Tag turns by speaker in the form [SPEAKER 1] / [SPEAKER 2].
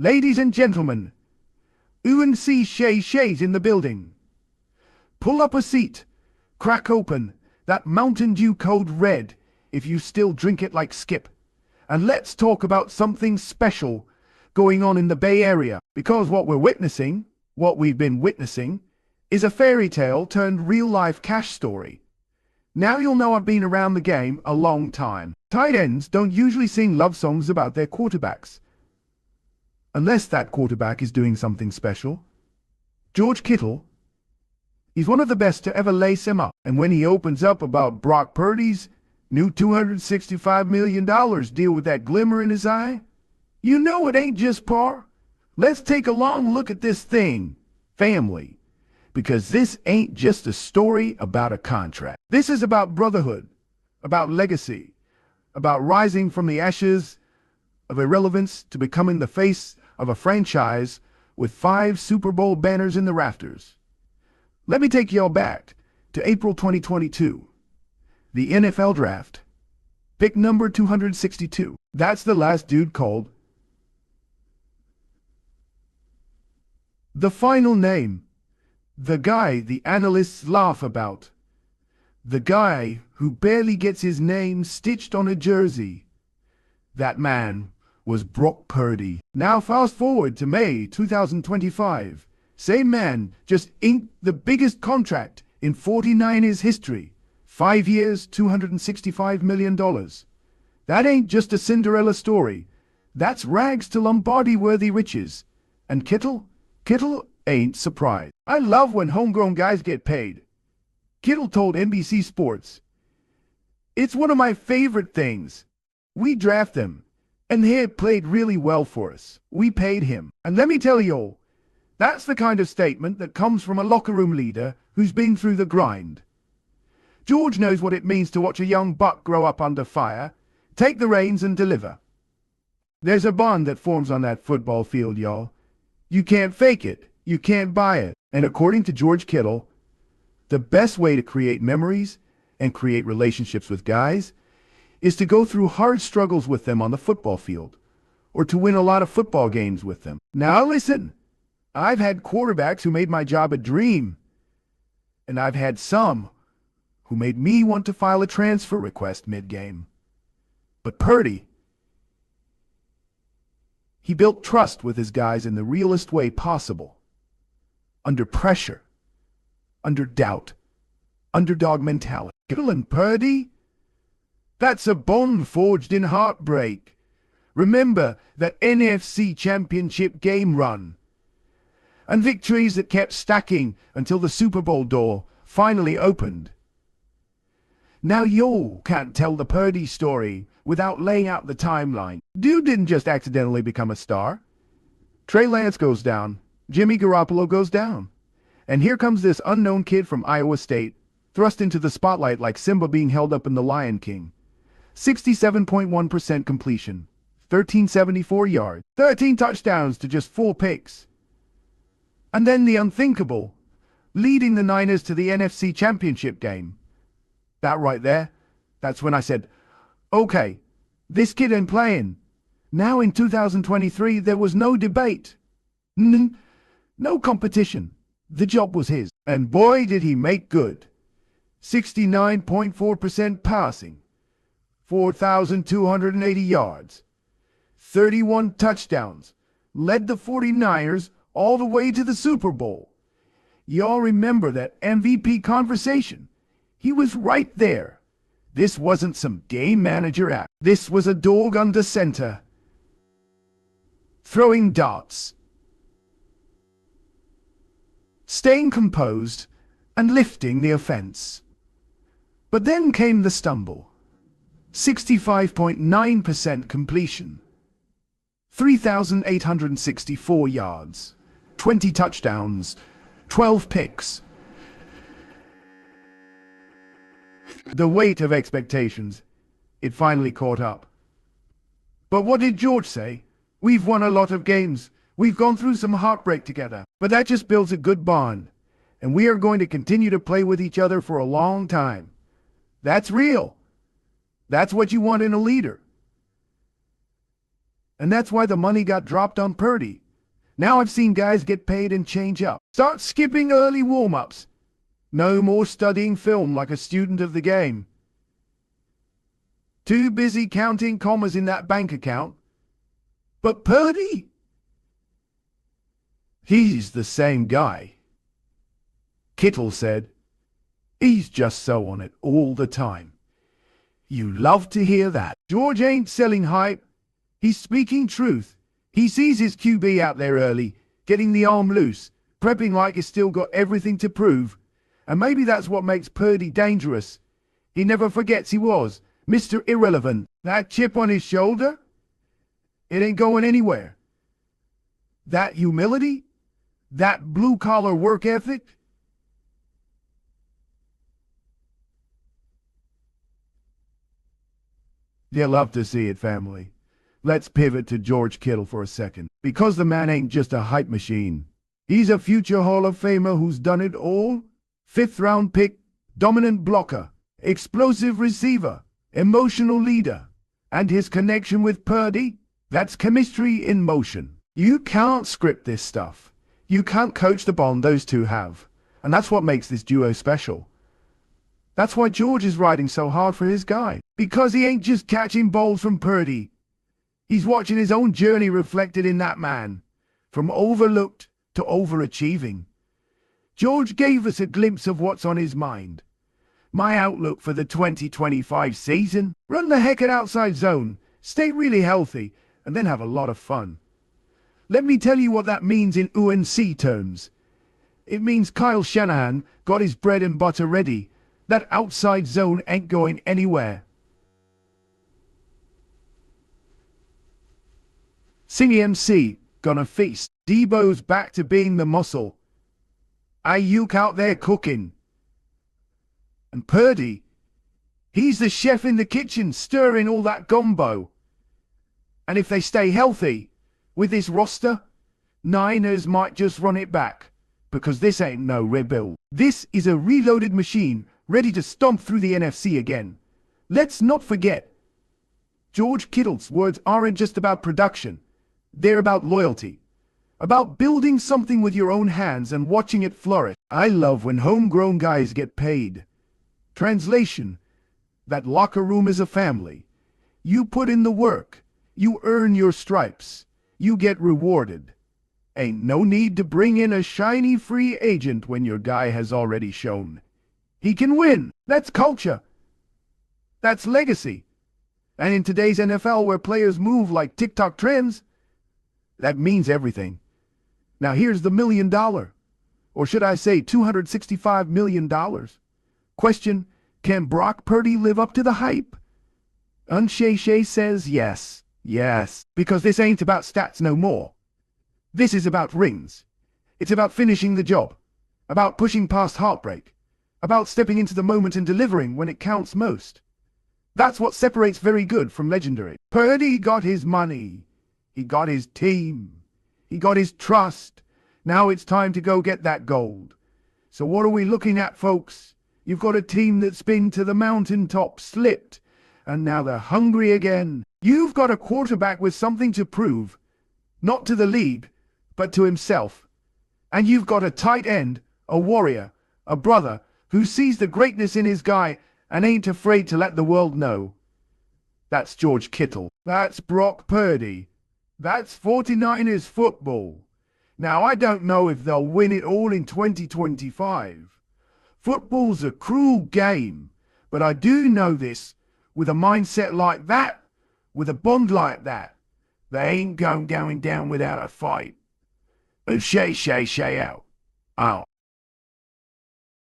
[SPEAKER 1] Ladies and gentlemen, UNC Shay's in the building. Pull up a seat, crack open that Mountain Dew Code Red if you still drink it like Skip, and let's talk about something special going on in the Bay Area, because what we've been witnessing, is a fairy tale turned real-life cash story. Now you'll know I've been around the game a long time. Tight ends don't usually sing love songs about their quarterbacks, unless that quarterback is doing something special. George Kittle, he's one of the best to ever lace him up, and when he opens up about Brock Purdy's new $265 million deal with that glimmer in his eye, you know it ain't just par. Let's take a long look at this thing, family, because this ain't just a story about a contract. This is about brotherhood, about legacy, about rising from the ashes of irrelevance to becoming the face of a franchise with 5 Super Bowl banners in the rafters. Let me take y'all back to April 2022, the NFL draft, pick number 262. That's the last dude called. The final name, the guy the analysts laugh about, the guy who barely gets his name stitched on a jersey. That man was Brock Purdy. Now fast forward to May 2025. Same man just inked the biggest contract in 49ers history. 5 years, $265 million. That ain't just a Cinderella story. That's rags to Lombardi-worthy riches. And Kittle ain't surprised. I love when homegrown guys get paid. Kittle told NBC Sports, "It's one of my favorite things. We draft them, and he had played really well for us. We paid him." And let me tell you all, that's the kind of statement that comes from a locker room leader who's been through the grind. George knows what it means to watch a young buck grow up under fire, take the reins and deliver. There's a bond that forms on that football field, y'all. You can't fake it. You can't buy it. And according to George Kittle, the best way to create memories and create relationships with guys is to go through hard struggles with them on the football field, or to win a lot of football games with them. Now listen, I've had quarterbacks who made my job a dream, and I've had some who made me want to file a transfer request mid-game. But Purdy, he built trust with his guys in the realest way possible. Under pressure, under doubt, underdog mentality. Kittle and Purdy? That's a bond forged in heartbreak. Remember that NFC Championship game run, and victories that kept stacking until the Super Bowl door finally opened. Now y'all can't tell the Purdy story without laying out the timeline. Dude didn't just accidentally become a star. Trey Lance goes down. Jimmy Garoppolo goes down. And here comes this unknown kid from Iowa State, thrust into the spotlight like Simba being held up in The Lion King. 67.1% completion, 1,374 yards, 13 touchdowns to just 4 picks. And then the unthinkable, leading the Niners to the NFC Championship game. That right there, that's when I said, okay, this kid ain't playing. Now in 2023, there was no debate. No competition. The job was his. And boy, did he make good. 69.4% passing, 4,280 yards, 31 touchdowns, led the 49ers all the way to the Super Bowl. Y'all remember that MVP conversation? He was right there. This wasn't some game manager act. This was a dog under center, throwing darts, staying composed, and lifting the offense. But then came the stumble. 65.9% completion, 3,864 yards, 20 touchdowns, 12 picks. The weight of expectations, it finally caught up. But what did George say? We've won a lot of games. We've gone through some heartbreak together. But that just builds a good bond. And we are going to continue to play with each other for a long time. That's real. That's what you want in a leader. And that's why the money got dropped on Purdy. Now I've seen guys get paid and change up. Start skipping early warm-ups. No more studying film like a student of the game. Too busy counting commas in that bank account. But Purdy? He's the same guy. Kittle said, he's just so on it all the time. You love to hear that. George ain't selling hype. He's speaking truth. He sees his QB out there early, getting the arm loose, prepping like he's still got everything to prove. And maybe that's what makes Purdy dangerous. He never forgets he was Mr. Irrelevant. That chip on his shoulder? It ain't going anywhere. That humility? That blue-collar work ethic? You'll love to see it, family. Let's pivot to George Kittle for a second, because the man ain't just a hype machine. He's a future Hall of Famer who's done it all. 5th-round pick, dominant blocker, explosive receiver, emotional leader. And his connection with Purdy? That's chemistry in motion. You can't script this stuff. You can't coach the bond those two have. And that's what makes this duo special. That's why George is riding so hard for his guy. Because he ain't just catching balls from Purdy. He's watching his own journey reflected in that man. From overlooked to overachieving. George gave us a glimpse of what's on his mind. My outlook for the 2025 season? Run the heck at outside zone, stay really healthy, and then have a lot of fun. Let me tell you what that means in UNC terms. It means Kyle Shanahan got his bread and butter ready. That outside zone ain't going anywhere. CMC gonna feast. Debo's back to being the muscle. Ayuk out there cooking. And Purdy, he's the chef in the kitchen stirring all that gumbo. And if they stay healthy, with this roster, Niners might just run it back. Because this ain't no rebuild. This is a reloaded machine ready to stomp through the NFC again. Let's not forget, George Kittle's words aren't just about production. They're about loyalty. About building something with your own hands and watching it flourish. I love when homegrown guys get paid. Translation, that locker room is a family. You put in the work. You earn your stripes. You get rewarded. Ain't no need to bring in a shiny free agent when your guy has already shown he can win. That's culture. That's legacy. And in today's NFL where players move like TikTok trends, that means everything. Now here's the $1 million, or should I say $265 million. Question, can Brock Purdy live up to the hype? Unshay says yes, yes, because this ain't about stats no more. This is about rings. It's about finishing the job, about pushing past heartbreak, about stepping into the moment and delivering when it counts most. That's what separates very good from legendary. Purdy got his money. He got his team. He got his trust. Now it's time to go get that gold. So what are we looking at, folks? You've got a team that's been to the mountaintop, slipped, and now they're hungry again. You've got a quarterback with something to prove, not to the league, but to himself. And you've got a tight end, a warrior, a brother, who sees the greatness in his guy and ain't afraid to let the world know. That's George Kittle. That's Brock Purdy. That's 49ers football. Now, I don't know if they'll win it all in 2025. Football's a cruel game, but I do know this. With a mindset like that, with a bond like that, they ain't going down without a fight. Shay out.